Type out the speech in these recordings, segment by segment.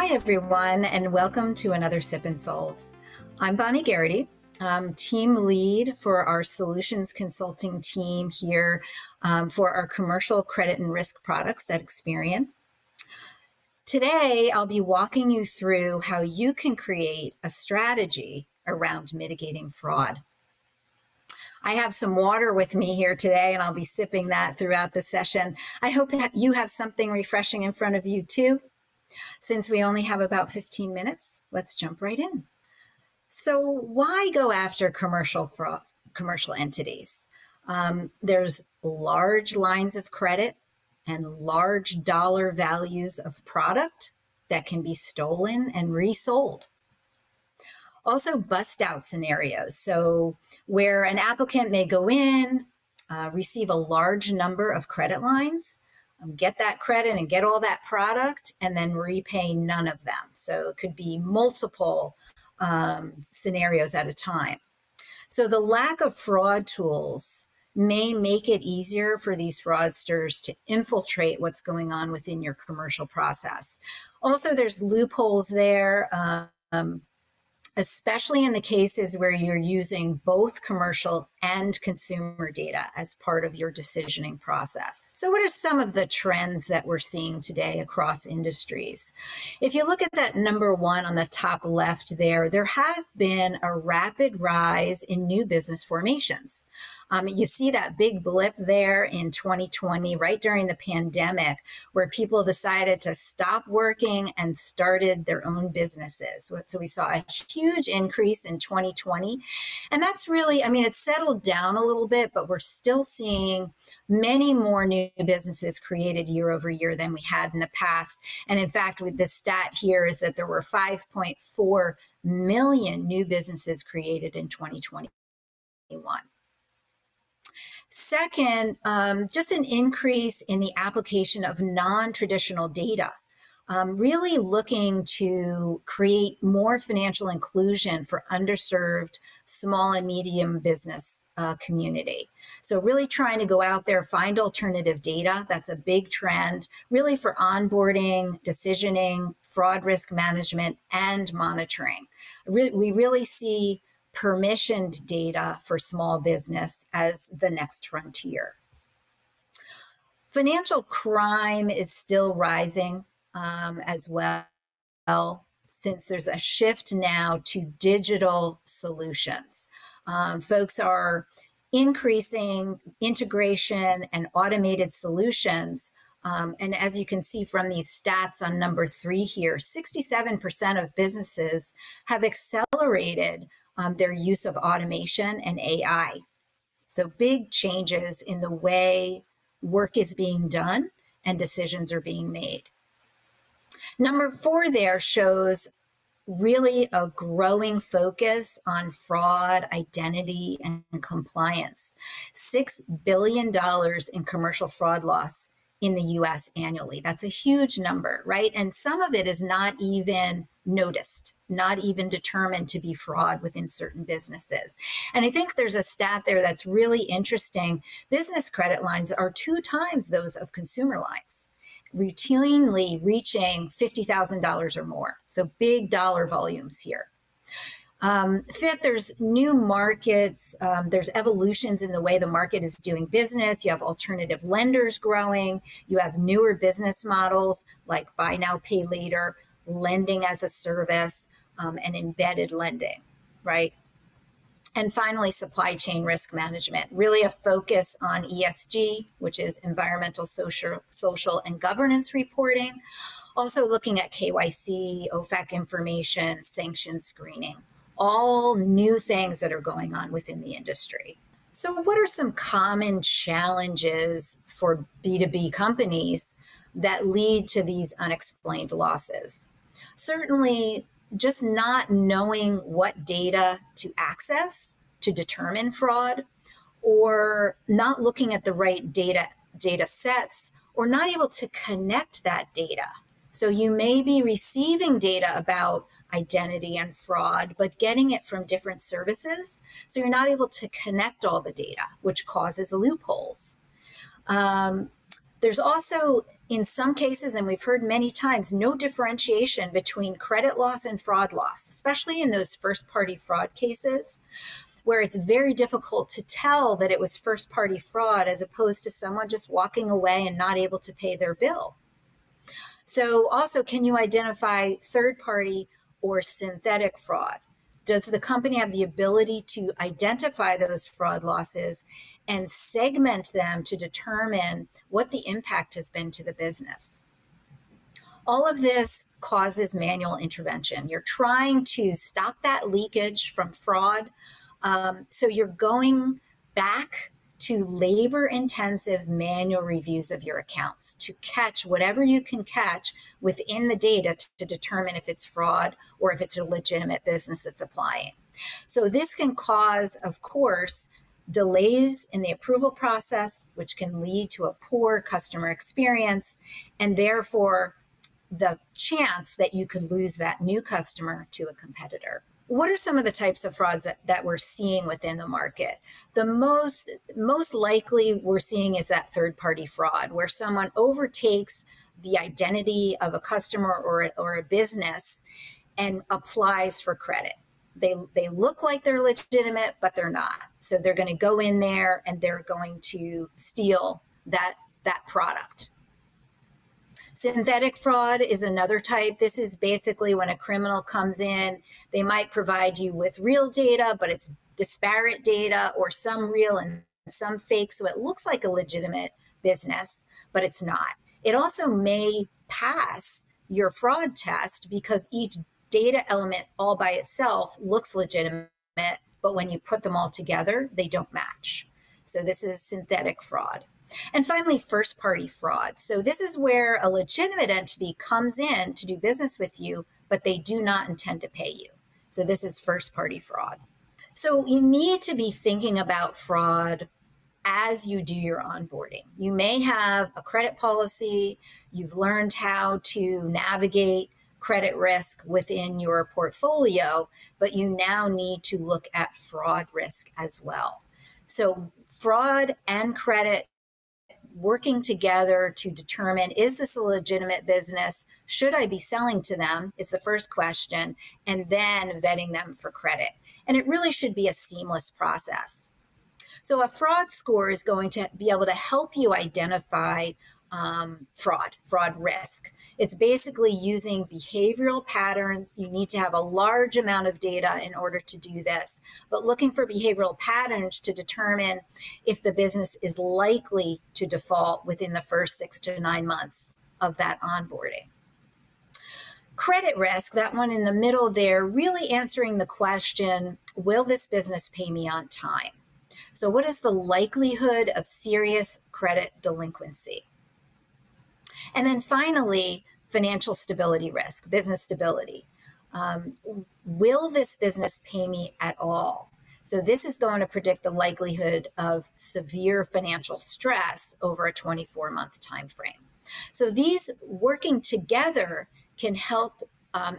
Hi, everyone, and welcome to another Sip and Solve. I'm Bonnie Garrity, team lead for our solutions consulting team here for our commercial credit and risk products at Experian. Today, I'll be walking you through how you can create a strategy around mitigating fraud. I have some water with me here today, and I'll be sipping that throughout the session. I hope that you have something refreshing in front of you too. Since we only have about 15 minutes, let's jump right in. So why go after commercial entities? There's large lines of credit and large dollar values of product that can be stolen and resold. Also bust out scenarios. So where an applicant may go in, receive a large number of credit lines, get that credit and get all that product, and then repay none of them. So it could be multiple scenarios at a time. So the lack of fraud tools may make it easier for these fraudsters to infiltrate what's going on within your commercial process. Also, there's loopholes there, especially in the cases where you're using both commercial and consumer data as part of your decisioning process. So what are some of the trends that we're seeing today across industries? If you look at that number one on the top left there has been a rapid rise in new business formations. You see that big blip there in 2020, right during the pandemic, where people decided to stop working and started their own businesses. So we saw a huge increase in 2020. And that's really, it's settled down a little bit, but we're still seeing many more new businesses created year over year than we had in the past. And in fact, with the stat here is that there were 5.4 million new businesses created in 2021. Second, just an increase in the application of non-traditional data, really looking to create more financial inclusion for underserved small and medium business community. So really trying to go out there, find alternative data. That's a big trend, really for onboarding, decisioning, fraud risk management, and monitoring. We really see permissioned data for small business as the next frontier. Financial crime is still rising as well, since there's a shift now to digital solutions. Folks are increasing integration and automated solutions. And as you can see from these stats on number 3 here, 67% of businesses have accelerated their use of automation and AI. So big changes in the way work is being done and decisions are being made. Number 4 there shows really a growing focus on fraud, identity, and compliance. $6 billion in commercial fraud loss in the US annually. That's a huge number, right? And some of it is not even noticed, not even determined to be fraud within certain businesses. And I think there's a stat there that's really interesting. Business credit lines are 2 times those of consumer lines, routinely reaching $50,000 or more. So big dollar volumes here. Fifth, there's new markets. There's evolutions in the way the market is doing business. You have alternative lenders growing. You have newer business models like buy now, pay later, lending as a service, and embedded lending, right? And finally, supply chain risk management, really a focus on ESG, which is environmental, social, and governance reporting. Also looking at KYC, OFAC information, sanction screening, all new things that are going on within the industry. So what are some common challenges for B2B companies that lead to these unexplained losses? Certainly, just not knowing what data to access to determine fraud, or not looking at the right data sets, or not able to connect that data. So you may be receiving data about identity and fraud, but getting it from different services. So you're not able to connect all the data, which causes loopholes. There's also In some cases, and we've heard many times, no differentiation between credit loss and fraud loss, especially in those first-party fraud cases, where it's very difficult to tell that it was first-party fraud as opposed to someone just walking away and not able to pay their bill. So also, can you identify third-party or synthetic fraud? Does the company have the ability to identify those fraud losses and segment them to determine what the impact has been to the business? All of this causes manual intervention. You're trying to stop that leakage from fraud. So you're going back to labor-intensive manual reviews of your accounts to catch whatever you can catch within the data to determine if it's fraud or if it's a legitimate business that's applying. So this can cause, of course, delays in the approval process, which can lead to a poor customer experience, and therefore the chance that you could lose that new customer to a competitor. What are some of the types of frauds that we're seeing within the market? The most likely we're seeing is that third-party fraud, where someone overtakes the identity of a customer or a business and applies for credit. They look like they're legitimate, but they're not. So they're going to go in there and they're going to steal that product. Synthetic fraud is another type. This is basically when a criminal comes in, they might provide you with real data, but it's disparate data or some real and some fake. So it looks like a legitimate business, but it's not. It also may pass your fraud test because each data element all by itself looks legitimate, but when you put them all together, they don't match. So this is synthetic fraud. And finally, first-party fraud. So this is where a legitimate entity comes in to do business with you, but they do not intend to pay you. So this is first-party fraud. So you need to be thinking about fraud as you do your onboarding. You may have a credit policy, you've learned how to navigate credit risk within your portfolio, but you now need to look at fraud risk as well. So fraud and credit working together to determine, is this a legitimate business? Should I be selling to them is the first question, and then vetting them for credit. And it really should be a seamless process. So a fraud score is going to be able to help you identify fraud risk. It's basically using behavioral patterns. You need to have a large amount of data in order to do this, but looking for behavioral patterns to determine if the business is likely to default within the first 6 to 9 months of that onboarding. Credit risk, that one in the middle there, really answering the question, will this business pay me on time? So what is the likelihood of serious credit delinquency? And then finally, financial stability risk, business stability. Will this business pay me at all? So this is going to predict the likelihood of severe financial stress over a 24-month time frame. So these working together can help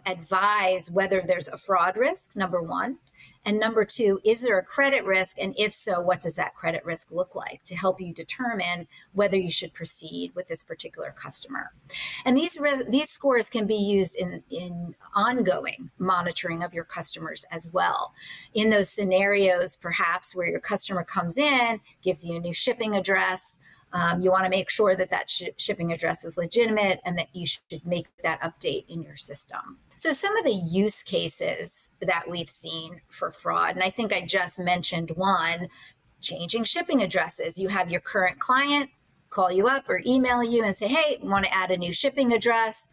advise whether there's a fraud risk, number one, and number two, is there a credit risk? And if so, what does that credit risk look like to help you determine whether you should proceed with this particular customer? And these scores can be used in ongoing monitoring of your customers as well. In those scenarios, perhaps where your customer comes in, gives you a new shipping address, you want to make sure that that shipping address is legitimate and that you should make that update in your system. So some of the use cases that we've seen for fraud, and I think I just mentioned one, changing shipping addresses. You have your current client call you up or email you and say, hey, I want to add a new shipping address.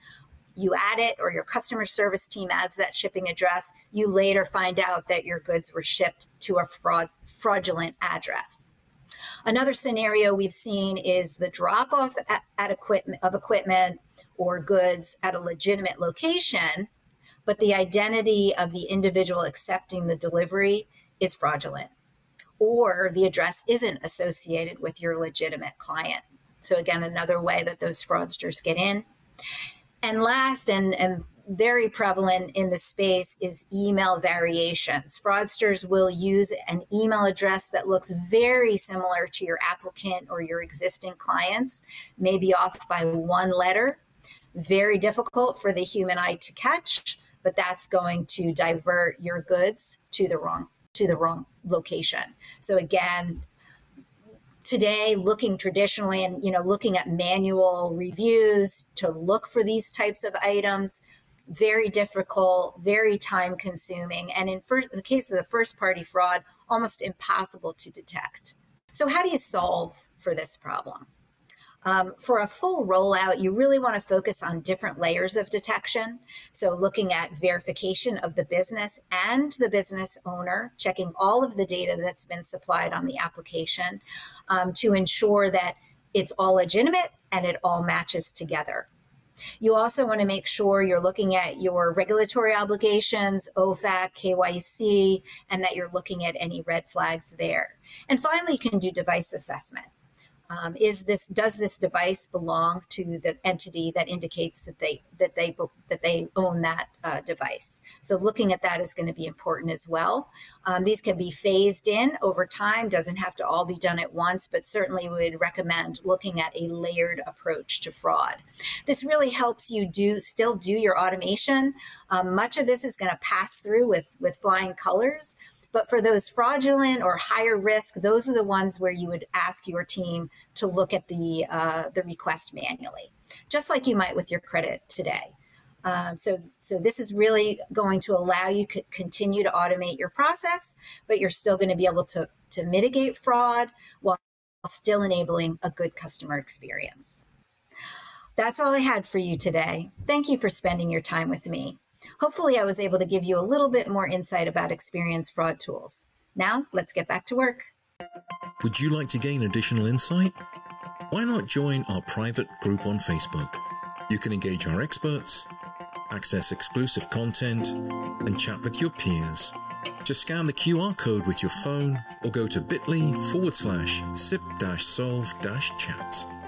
You add it, or your customer service team adds that shipping address. You later find out that your goods were shipped to a fraudulent address. Another scenario we've seen is the drop-off of equipment or goods at a legitimate location, but the identity of the individual accepting the delivery is fraudulent, or the address isn't associated with your legitimate client. So again, another way that those fraudsters get in. And last, and very prevalent in the space is email variations. Fraudsters will use an email address that looks very similar to your applicant or your existing clients, maybe off by one letter. Very difficult for the human eye to catch, but that's going to divert your goods to the wrong location. So again, today, looking traditionally and looking at manual reviews to look for these types of items, very difficult, very time consuming, and in the case of the first party fraud, almost impossible to detect. So how do you solve for this problem? For a full rollout, you really want to focus on different layers of detection. So looking at verification of the business and the business owner, checking all of the data that's been supplied on the application to ensure that it's all legitimate and it all matches together. You also want to make sure you're looking at your regulatory obligations, OFAC, KYC, and that you're looking at any red flags there. And finally, you can do device assessment. Does this device belong to the entity that indicates that they own that device? So looking at that is going to be important as well. These can be phased in over time, doesn't have to all be done at once, but certainly we would recommend looking at a layered approach to fraud. This really helps you still do your automation. Much of this is going to pass through with flying colors. But for those fraudulent or higher risk, those are the ones where you would ask your team to look at the request manually, just like you might with your credit today. So this is really going to allow you to continue to automate your process, but you're still going to be able to mitigate fraud while still enabling a good customer experience. That's all I had for you today. Thank you for spending your time with me. Hopefully, I was able to give you a little bit more insight about Experience fraud tools. Now, let's get back to work. Would you like to gain additional insight? Why not join our private group on Facebook? You can engage our experts, access exclusive content, and chat with your peers. Just scan the QR code with your phone or go to bit.ly/sip-solve-chat.